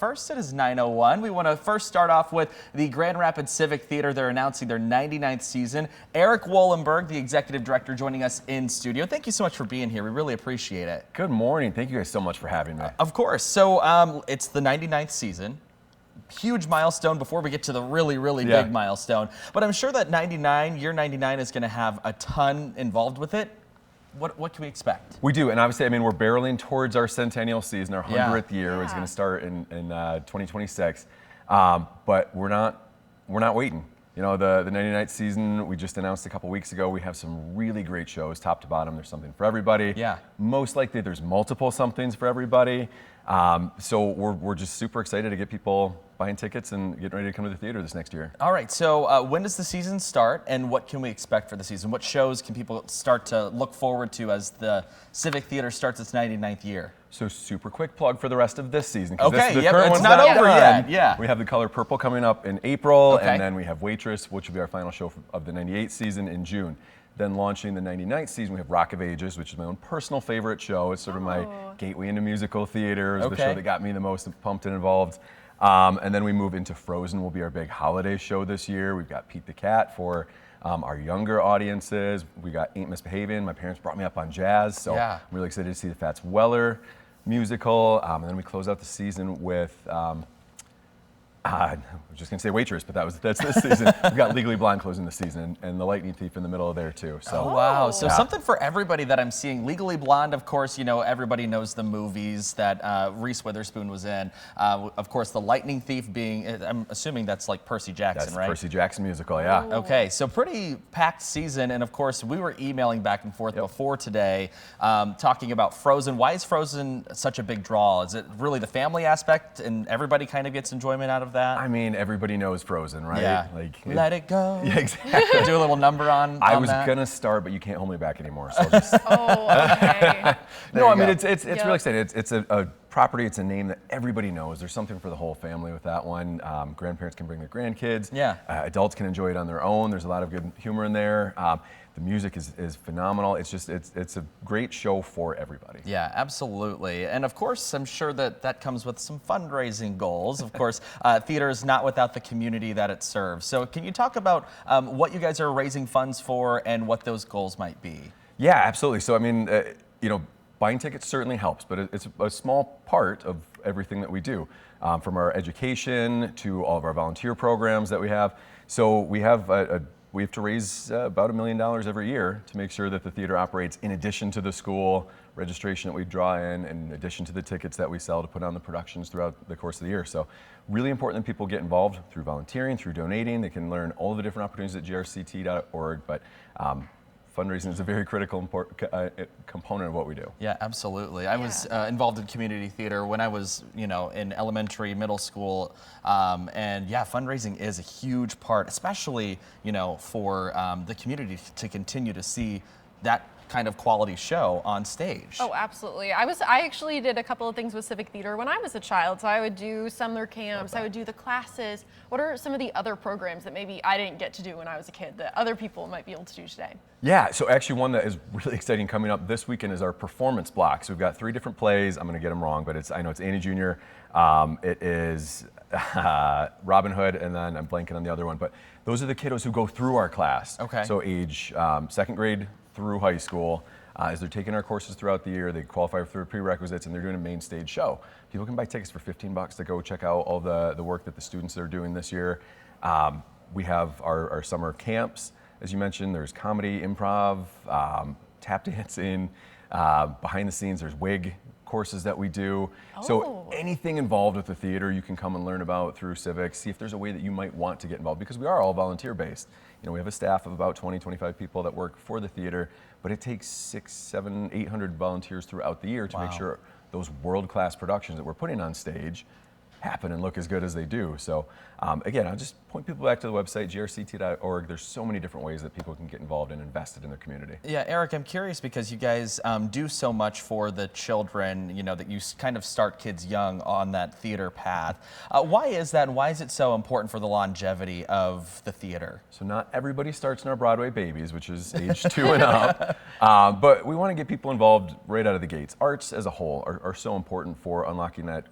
first it is 9:01. We want to first start off with the Grand Rapids Civic Theatre. They're announcing their 99th season. Erik Wolenberg, the executive director, joining us in studio. Thank you so much for being here. We really appreciate it. Good morning. Thank you guys so much for having me. Of course. So it's the 99th season. Huge milestone before we get to the really big milestone. But I'm sure that year 99 is going to have a ton involved with it. What can we expect? We do, and obviously, I mean, we're barreling towards our centennial season. Our 100th year is going to start in 2026, but we're not waiting. You know, the 99th season we just announced a couple weeks ago. We have some really great shows, top to bottom. There's something for everybody. Yeah. Most likely, there's multiple somethings for everybody. So we're just super excited to get people buying tickets and getting ready to come to the theater this next year. All right, so when does the season start, and what can we expect for the season? What shows can people start to look forward to as the Civic Theatre starts its 99th year? So super quick plug for the rest of this season. Okay, It's not over yet. Yeah. We have The Color Purple coming up in April, and then we have Waitress, which will be our final show of the 98th season in June. Then launching the 99th season, we have Rock of Ages, which is my own personal favorite show. It's sort of my gateway into musical theater. It was the show that got me the most pumped and involved. And then we move into Frozen, will be our big holiday show this year. We've got Pete the Cat for our younger audiences. We got Ain't Misbehavin'. My parents brought me up on jazz, so I'm really excited to see the Fats Weller musical. And then we close out the season with I was just gonna say Waitress, but that's this season. We've got Legally Blonde closing the season, and The Lightning Thief in the middle of there too. So wow, so something for everybody that I'm seeing. Legally Blonde, of course, you know, everybody knows the movies that Reese Witherspoon was in. Of course, The Lightning Thief being, I'm assuming that's like Percy Jackson, that's right? Percy Jackson musical, yeah. Okay, so pretty packed season, and of course, we were emailing back and forth before today, talking about Frozen. Why is Frozen such a big draw? Is it really the family aspect, and everybody kind of gets enjoyment out of that? I mean, everybody knows Frozen, right? Yeah. Let it go. Yeah, exactly. Do a little number on I was that. gonna start, but you can't hold me back anymore. So I'll just... okay. No, I mean it's really exciting. It's a property. It's a name that everybody knows. There's something for the whole family with that one. Grandparents can bring their grandkids. Yeah. Adults can enjoy it on their own. There's a lot of good humor in there. The music is phenomenal. It's a great show for everybody. Yeah, absolutely. And of course, I'm sure that comes with some fundraising goals. Of course, theater is not without the community that it serves. So can you talk about what you guys are raising funds for and what those goals might be? Yeah, absolutely. So I mean, you know, buying tickets certainly helps, but it's a small part of everything that we do, from our education to all of our volunteer programs that we have. So we have we have to raise about $1 million every year to make sure that the theater operates in addition to the school registration that we draw in addition to the tickets that we sell to put on the productions throughout the course of the year. So really important that people get involved through volunteering, through donating. They can learn all the different opportunities at grct.org, but fundraising is a very critical component of what we do. Yeah, absolutely. I was involved in community theater when I was, you know, in elementary, middle school, and yeah, fundraising is a huge part, especially, you know, for the community to continue to see that kind of quality show on stage. Oh, absolutely. I actually did a couple of things with Civic Theater when I was a child. So I would do summer camps, I would do the classes. What are some of the other programs that maybe I didn't get to do when I was a kid that other people might be able to do today? Yeah, so actually one that is really exciting coming up this weekend is our performance block. So we've got 3 different plays. I'm going to get them wrong, but I know it's Annie Jr. It is Robin Hood, and then I'm blanking on the other one. But those are the kiddos who go through our class. Okay. So age 2nd grade through high school. As they're taking our courses throughout the year, they qualify for prerequisites, and they're doing a main stage show. People can buy tickets for $15 to go check out all the work that the students are doing this year. We have our summer camps. As you mentioned, there's comedy, improv, tap dancing, behind the scenes, there's wig courses that we do. So anything involved with the theater you can come and learn about through Civic, see if there's a way that you might want to get involved, because we are all volunteer based. You know, we have a staff of about 20, 25 people that work for the theater, but it takes 600, 700, 800 volunteers throughout the year to make sure those world-class productions that we're putting on stage happen and look as good as they do. So again, I'll just point people back to the website, grct.org. There's so many different ways that people can get involved and invested in their community. Yeah, Erik, I'm curious because you guys do so much for the children, you know, that you kind of start kids young on that theater path. Why is that, and why is it so important for the longevity of the theater? So not everybody starts in our Broadway babies, which is age 2 and up, but we want to get people involved right out of the gates. Arts as a whole are so important for unlocking that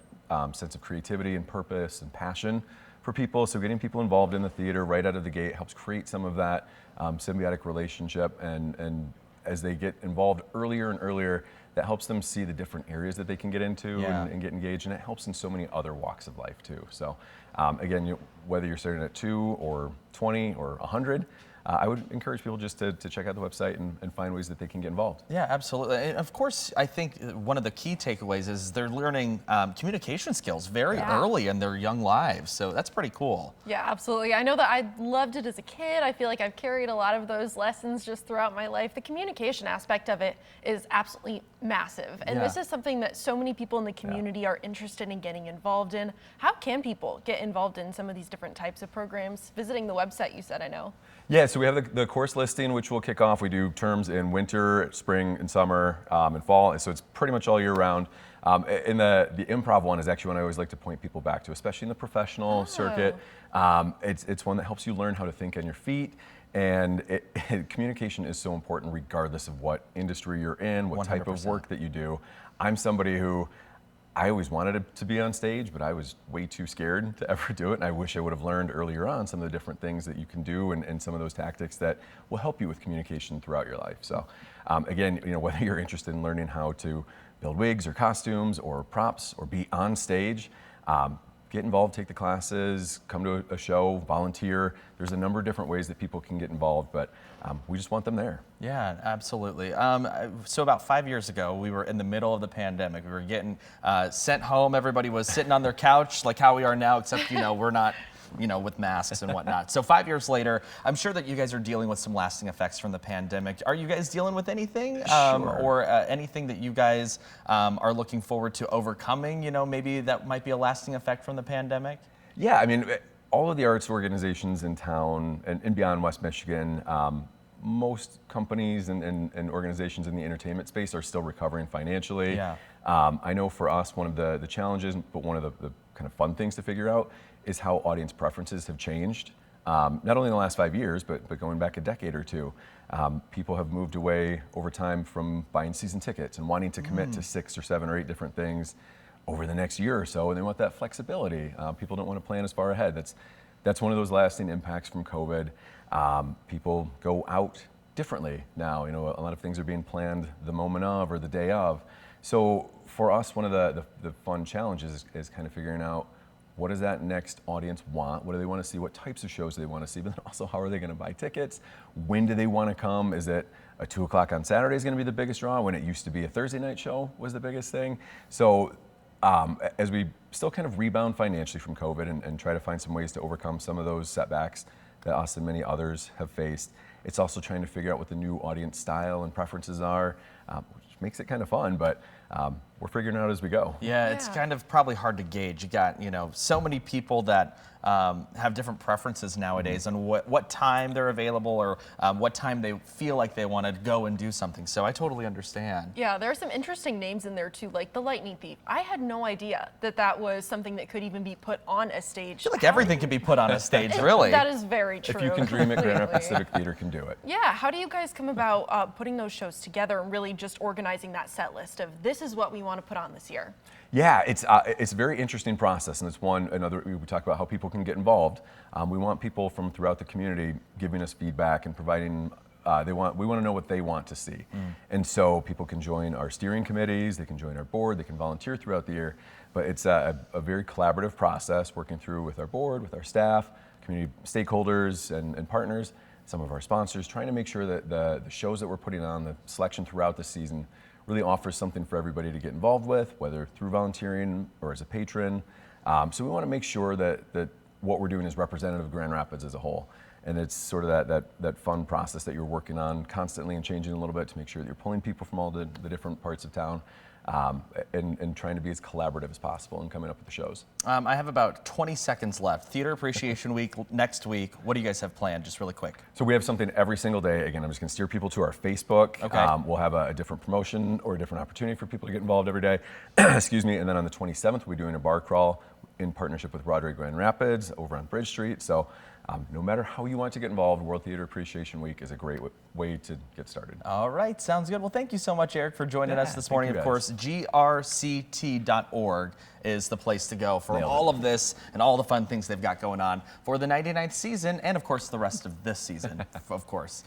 sense of creativity and purpose and passion for people. So getting people involved in the theater right out of the gate helps create some of that symbiotic relationship. And as they get involved earlier and earlier, that helps them see the different areas that they can get into and get engaged. And it helps in so many other walks of life too. So again, whether you're starting at 2 or 20 or 100, I would encourage people just to check out the website and find ways that they can get involved. Yeah, absolutely. And of course, I think one of the key takeaways is they're learning communication skills very early in their young lives. So that's pretty cool. Yeah, absolutely. I know that I loved it as a kid. I feel like I've carried a lot of those lessons just throughout my life. The communication aspect of it is absolutely massive. And this is something that so many people in the community are interested in getting involved in. How can people get involved in some of these different types of programs? Visiting the website, you said, I know. Yeah, so we have the course listing, which will kick off. We do terms in winter, spring, and summer, and fall. So it's pretty much all year round. And the improv one is actually one I always like to point people back to, especially in the professional circuit. It's one that helps you learn how to think on your feet. And communication is so important regardless of what industry you're in, what 100%. Type of work that you do. I'm somebody who, I always wanted to be on stage, but I was way too scared to ever do it. And I wish I would have learned earlier on some of the different things that you can do and some of those tactics that will help you with communication throughout your life. So again, whether you're interested in learning how to build wigs or costumes or props or be on stage, get involved, take the classes, come to a show, volunteer. There's a number of different ways that people can get involved, but we just want them there. Yeah, absolutely. So about 5 years ago, we were in the middle of the pandemic. We were getting sent home. Everybody was sitting on their couch like how we are now, except, we're not, with masks and whatnot. So 5 years later, I'm sure that you guys are dealing with some lasting effects from the pandemic. Are you guys dealing with anything or anything that you guys are looking forward to overcoming, maybe that might be a lasting effect from the pandemic? Yeah, I mean, all of the arts organizations in town and beyond West Michigan, most companies and organizations in the entertainment space are still recovering financially. Yeah. I know for us, one of the challenges, but one of the kind of fun things to figure out is how audience preferences have changed. Not only in the last 5 years, but going back a decade or two. People have moved away over time from buying season tickets and wanting to commit to 6 or 7 or 8 different things over the next year or so, and they want that flexibility. People don't want to plan as far ahead. That's one of those lasting impacts from COVID. People go out differently now. A lot of things are being planned the moment of or the day of. So for us, one of the fun challenges is kind of figuring out what does that next audience want? What do they want to see? What types of shows do they want to see? But then also, how are they going to buy tickets? When do they want to come? Is it a 2 o'clock on Saturday is going to be the biggest draw when it used to be a Thursday night show was the biggest thing? So as we still kind of rebound financially from COVID and try to find some ways to overcome some of those setbacks that us and many others have faced, it's also trying to figure out what the new audience style and preferences are, which makes it kind of fun, but we're figuring it out as we go. Yeah, it's kind of probably hard to gauge. You got, so many people that have different preferences nowadays on what time they're available or what time they feel like they want to go and do something. So I totally understand. Yeah, there are some interesting names in there too, like the Lightning Thief. I had no idea that was something that could even be put on a stage. I feel like everything can be put on a stage, really. That is very true. If you can dream it, Grand Rapids Civic Theatre can do it. Yeah, how do you guys come about putting those shows together and really just organizing that set list of this is what we want to put on this year? Yeah, it's a very interesting process, and it's we talk about how people can get involved. We want people from throughout the community giving us feedback and providing. We want to know what they want to see, and so people can join our steering committees, they can join our board, they can volunteer throughout the year. But it's a very collaborative process, working through with our board, with our staff, community stakeholders, and partners, some of our sponsors, trying to make sure that the shows that we're putting on, the selection throughout the season, really offers something for everybody to get involved with, whether through volunteering or as a patron. So we want to make sure that what we're doing is representative of Grand Rapids as a whole. And it's sort of that fun process that you're working on constantly and changing a little bit to make sure that you're pulling people from all the different parts of town and trying to be as collaborative as possible and coming up with the shows. I have about 20 seconds left. Theater Appreciation Week next week. What do you guys have planned, just really quick? So we have something every single day. Again, I'm just going to steer people to our Facebook. Okay. We'll have a different promotion or a different opportunity for people to get involved every day. Excuse me. And then on the 27th, we're doing a bar crawl in partnership with Broadway Grand Rapids over on Bridge Street. So no matter how you want to get involved, World Theater Appreciation Week is a great way to get started. All right, sounds good. Well, thank you so much, Erik, for joining us this morning. you Of guys. course, grct.org is the place to go for all of this and all the fun things they've got going on for the 99th season and, of course, the rest of this season, of course.